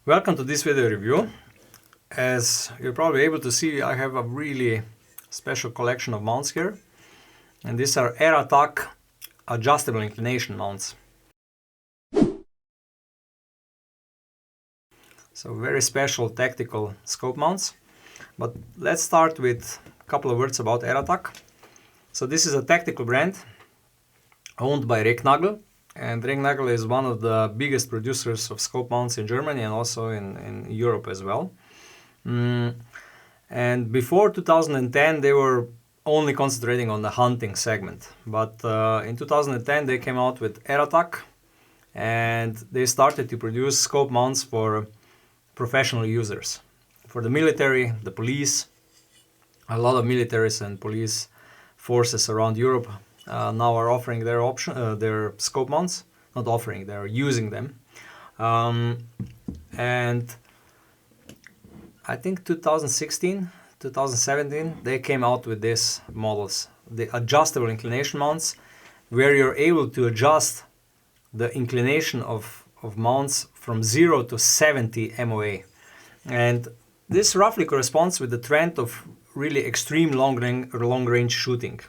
Welcome to this video review. As you're probably able to see, I have a really special collection of mounts here. And these are er-tac adjustable inclination mounts. So very special tactical scope mounts. But let's start with a couple of words about er-tac. So this is a tactical brand owned by Ringnagel. And Ringnagel is one of the biggest producers of scope mounts in Germany and also in Europe as well. And before 2010, they were only concentrating on the hunting segment. But in 2010, they came out with er-tac, and they started to produce scope mounts for professional users. For the military, the police, a lot of militaries and police forces around Europe now are offering their scope mounts. Not offering, they're using them. And I think 2016, 2017, they came out with these models, the adjustable inclination mounts, where you're able to adjust the inclination of mounts from 0 to 70 MOA. And this roughly corresponds with the trend of really extreme long-range shooting.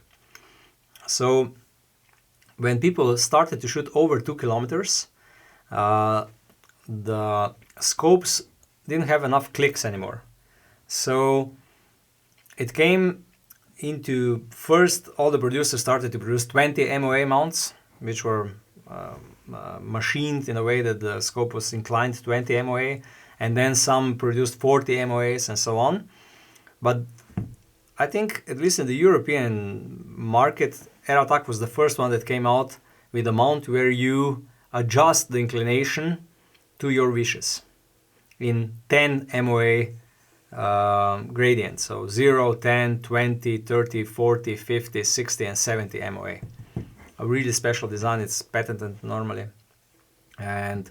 So when people started to shoot over 2 kilometers, the scopes didn't have enough clicks anymore. So it came into, first all the producers started to produce 20 MOA mounts, which were machined in a way that the scope was inclined 20 MOA, and then some produced 40 MOAs and so on. But I think, at least in the European market, er-tac was the first one that came out with a mount where you adjust the inclination to your wishes in 10 MOA gradient. So 0, 10, 20, 30, 40, 50, 60, and 70 MOA. A really special design. It's patented normally. And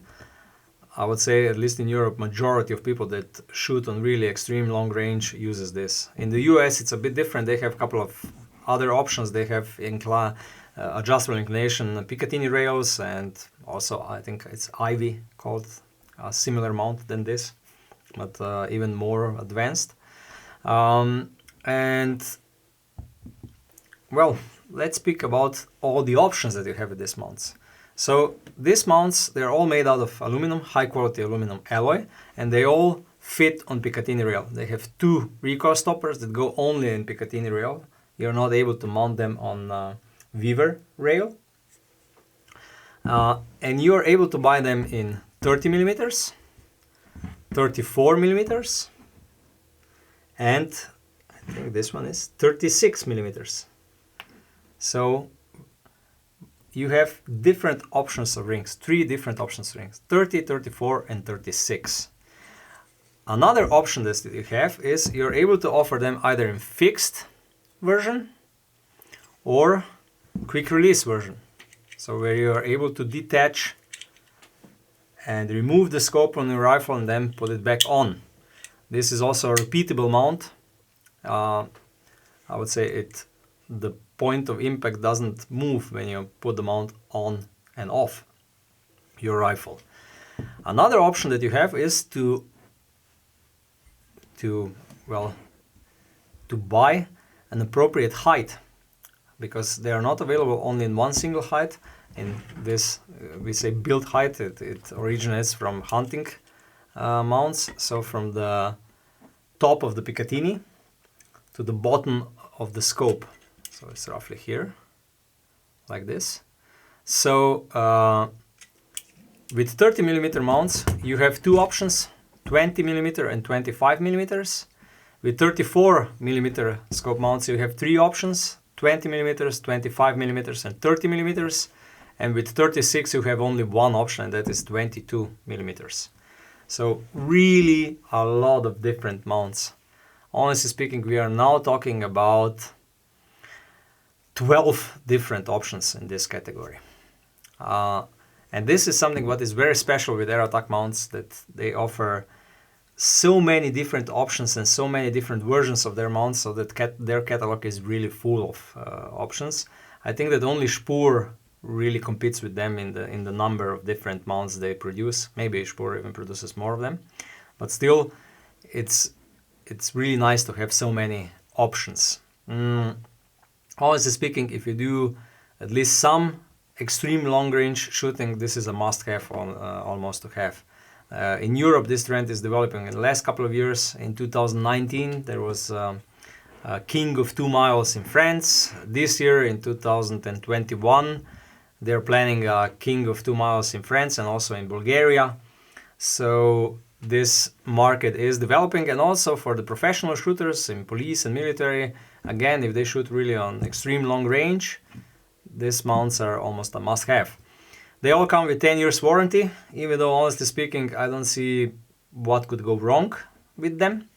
I would say, at least in Europe, majority of people that shoot on really extreme long range uses this. In the US, it's a bit different. They have a couple of other options. They have adjustable inclination Picatinny rails, and also I think it's Ivy called a similar mount than this, but even more advanced. And well, let's speak about all the options that you have with these mounts. So these mounts, they're all made out of aluminum, high quality aluminum alloy, and they all fit on Picatinny rail. They have 2 recoil stoppers that go only in Picatinny rail. You're not able to mount them on Weaver rail. And you're able to buy them in 30 millimeters, 34 millimeters, and I think this one is 36 millimeters. So you have different options of rings, 3 different options of rings, 30, 34, and 36. Another option that you have is you're able to offer them either in fixed version or quick release version. So where you are able to detach and remove the scope on your rifle and then put it back on. This is also a repeatable mount. I would say the point of impact doesn't move when you put the mount on and off your rifle. Another option that you have is to buy an appropriate height, because they are not available only in one single height. In this, we say build height. It originates from hunting mounts, so from the top of the Picatinny to the bottom of the scope. So it's roughly here, like this. So with 30 millimeter mounts, you have 2 options, 20 millimeter and 25 millimeters. With 34 millimeter scope mounts, you have 3 options, 20 millimeters, 25 millimeters, and 30 millimeters. And with 36, you have only 1 option, and that is 22 millimeters. So really a lot of different mounts. Honestly speaking, we are now talking about 12 different options in this category. And this is something what is very special with er-tac mounts, that they offer so many different options and so many different versions of their mounts, so that their catalog is really full of options. I think that only Spur really competes with them in the number of different mounts they produce. Maybe Spur even produces more of them, but still, it's really nice to have so many options. Honestly speaking, if you do at least some extreme long-range shooting, this is a must-have, almost to have. In Europe, this trend is developing in the last couple of years. In 2019, there was King of 2 miles in France. This year, in 2021, they're planning a King of 2 miles in France and also in Bulgaria. So this market is developing, and also for the professional shooters in police and military, again, if they shoot really on extreme long range, these mounts are almost a must-have. They all come with 10 years warranty, even though honestly speaking, I don't see what could go wrong with them.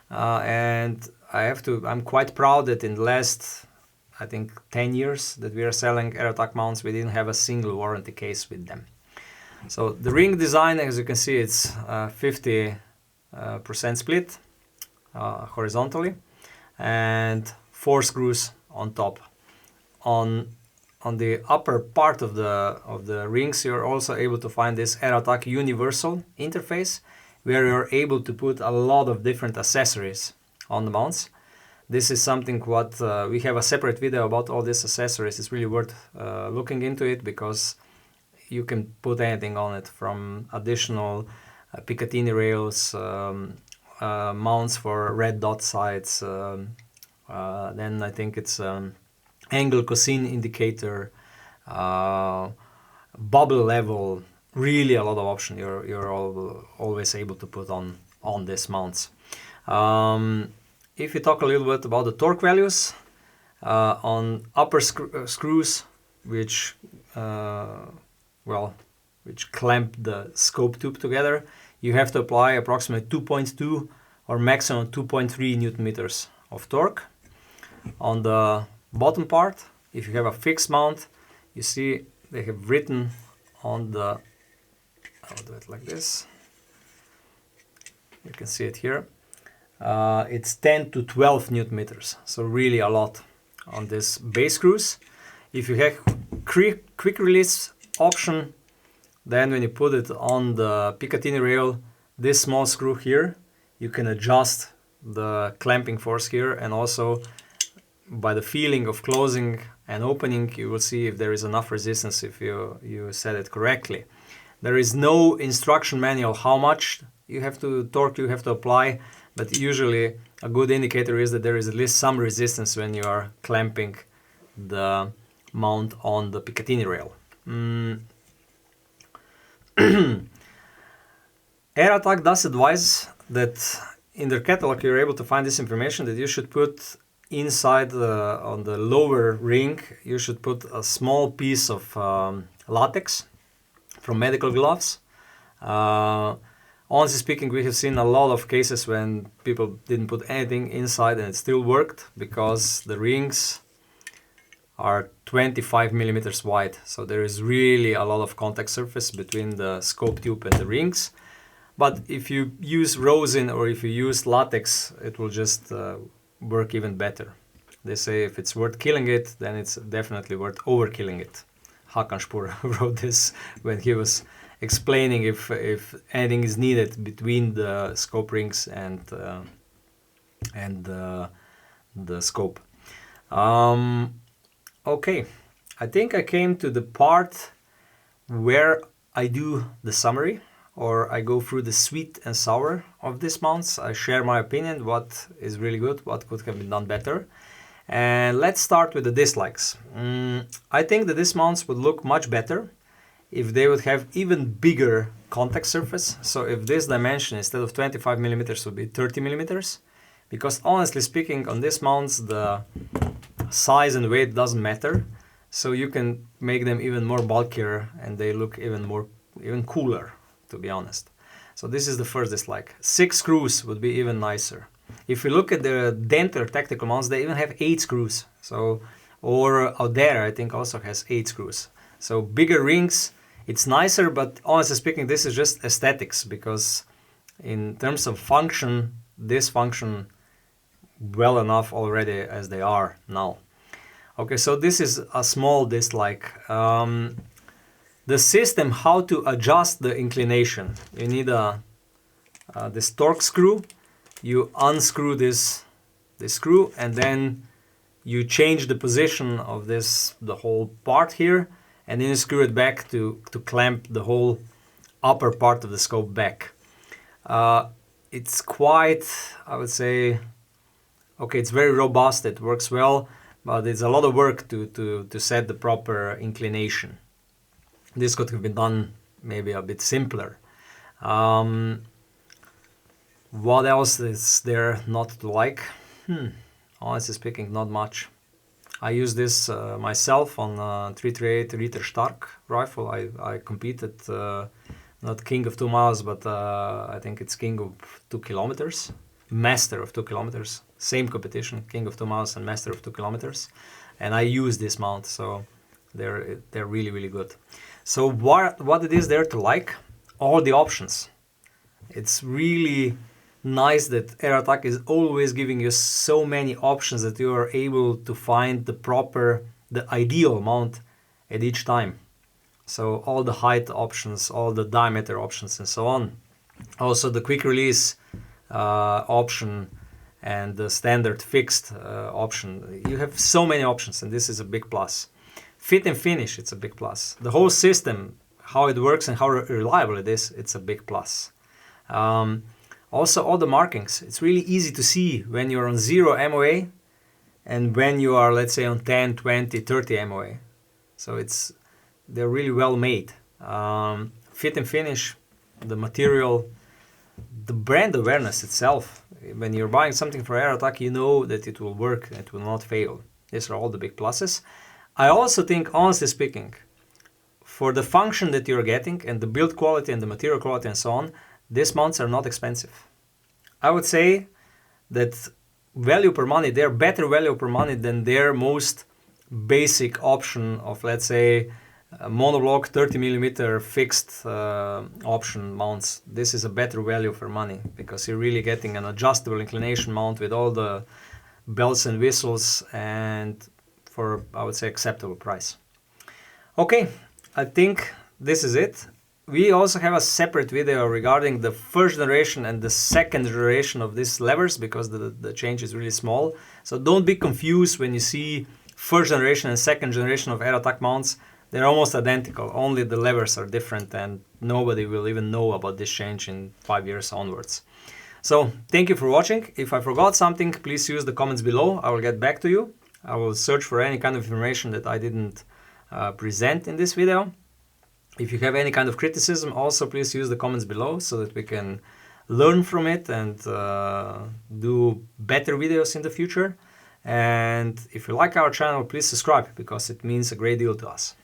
And I'm quite proud that in the last, I think, 10 years that we are selling er-tac mounts, we didn't have a single warranty case with them. So the ring design, as you can see, it's 50% split horizontally and 4 screws on top. On the upper part of the rings, you're also able to find this er-tac universal interface, where you're able to put a lot of different accessories on the mounts. This is something what we have a separate video about all these accessories. It's really worth looking into it, because you can put anything on it, from additional Picatinny rails, mounts for red dot sights, then I think it's angle cosine indicator, bubble level, really a lot of options you're always able to put on these mounts. If you talk a little bit about the torque values, on upper screws, which clamp the scope tube together, you have to apply approximately 2.2 or maximum 2.3 Newton meters of torque. On the bottom part, if you have a fixed mount, you see they have written on the, I'll do it like this, you can see it here, it's 10 to 12 Newton meters, so really a lot on this base screws. If you have quick release option, then when you put it on the Picatinny rail, this small screw here, you can adjust the clamping force here, and also by the feeling of closing and opening, you will see if there is enough resistance if you set it correctly. There is no instruction manual how much torque you have to apply, but usually a good indicator is that there is at least some resistance when you are clamping the mount on the Picatinny rail. er-tac does advise that in their catalog you're able to find this information, that you should put inside on the lower ring, you should put a small piece of latex from medical gloves. Honestly speaking, we have seen a lot of cases when people didn't put anything inside and it still worked, because the rings are 25 millimeters wide. So there is really a lot of contact surface between the scope tube and the rings. But if you use rosin or if you use latex, it will just work even better. They say if it's worth killing it, then it's definitely worth overkilling it. Hakan Spur wrote this when he was explaining if anything is needed between the scope rings and the scope. Okay, I think I came to the part where I do the summary, or I go through the sweet and sour of these mounts. I share my opinion, what is really good, what could have been done better. And let's start with the dislikes. I think that these mounts would look much better if they would have even bigger contact surface. So if this dimension instead of 25 millimeters would be 30 millimeters, because honestly speaking, on these mounts the size and weight doesn't matter, so you can make them even more bulkier and they look even cooler, to be honest. So this is the first dislike. 6 screws would be even nicer. If you look at the Dental tactical mounts, they even have 8 screws. So, or Audera, I think, also has 8 screws. So bigger rings, it's nicer, but honestly speaking, this is just aesthetics, because in terms of function, this function well enough already as they are now. Okay, so this is a small dislike. The system, how to adjust the inclination. You need this torque screw. You unscrew this screw, and then you change the position of the whole part here, and then you screw it back to clamp the whole upper part of the scope back. It's quite, I would say, okay, it's very robust, it works well, but it's a lot of work to set the proper inclination. This could have been done maybe a bit simpler. What else is there not to like? Honestly speaking, not much. I use this myself on 338 er-tac rifle. I competed, not king of 2 miles, but I think it's king of 2 kilometers. Master of 2 kilometers. Same competition, king of 2 miles and master of 2 kilometers. And I use this mount, so they're really, really good. So what it is there to like? All the options. It's really nice that er-tac is always giving you so many options that you are able to find the ideal mount at each time. So all the height options, all the diameter options, and so on. Also the quick release option and the standard fixed option. You have so many options, and this is a big plus. Fit and finish, it's a big plus. The whole system, how it works and how reliable it is, it's a big plus. Also all the markings, it's really easy to see when you're on 0 MOA and when you are, let's say, on 10, 20, 30 MOA. So they're really well made. Fit and finish, the material, the brand awareness itself. When you're buying something for er-tac, you know that it will work, it will not fail. These are all the big pluses. I also think, honestly speaking, for the function that you're getting and the build quality and the material quality and so on, these mounts are not expensive. I would say that value per money, they're better value per money than their most basic option of, let's say, monoblock 30mm fixed option mounts. This is a better value for money because you're really getting an adjustable inclination mount with all the bells and whistles and for, I would say, acceptable price. Okay, I think this is it. We also have a separate video regarding the first generation and the second generation of these levers because the change is really small. So don't be confused when you see first generation and second generation of er-tac mounts. They're almost identical, only the levers are different and nobody will even know about this change in 5 years onwards. So thank you for watching. If I forgot something, please use the comments below. I will get back to you. I will search for any kind of information that I didn't present in this video. If you have any kind of criticism, also please use the comments below so that we can learn from it and do better videos in the future. And if you like our channel, please subscribe because it means a great deal to us.